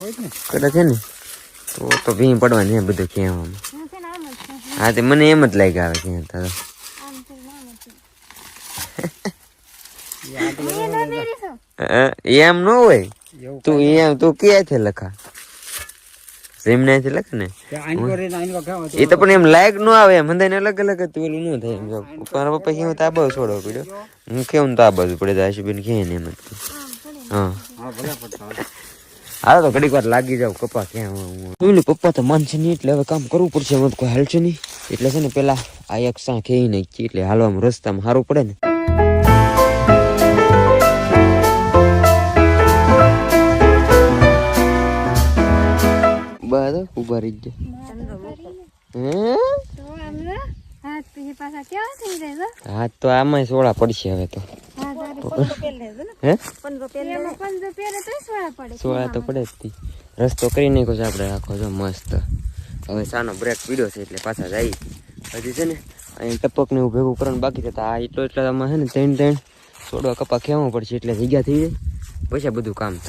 કદાચ છે ને તો ભીં પડવાની બધું કહેવામાં. હા તે મને એમ જ લાગે આવે ક્યાં તારે એમ ન હોય. તું ક્યાંથી લખા લખે ને એ તો પણ એમ લાયક ન આવે એમ મને અલગ અલગ હતું ઓલું ન થાય એમ. મારા પપ્પા કેવું તાબો છોડવો પડ્યો હું કેવું તો આ બાજુ પડે તો આશુબેન કે ને એમ. હા હાલો તો ઘડીક વાર લાગી જાવ પપ્પા ક્યાં પપ્પા તો માનશે નહીં એટલે હવે કામ કરવું પડશે. એમાં કોઈ હાલશે નહીં એટલે છે ને પેલા આ એક સા ખેઈ નાખી એટલે હાલવામાં રસ્તામાં સારું પડે ને. બસ ઉભા રહી ગયા. હાથ તો આમાં સોળા પડશે હવે તો. સોળા તો પડે જ. રસ્તો કરી નાખ્યો છે આપણે આખો જો મસ્ત. હવે સાનો બ્રેક પીડ્યો છે એટલે પાછા જાય. હજી છે ને અહીં ટપક ને એવું ભેગું કરવાનું બાકી છે. આ એટલો આમાં છે ને ત્રણ સોડવા કપા ખેવા પડશે એટલે જગ્યા થઈ જાય પછી બધું કામ થાય.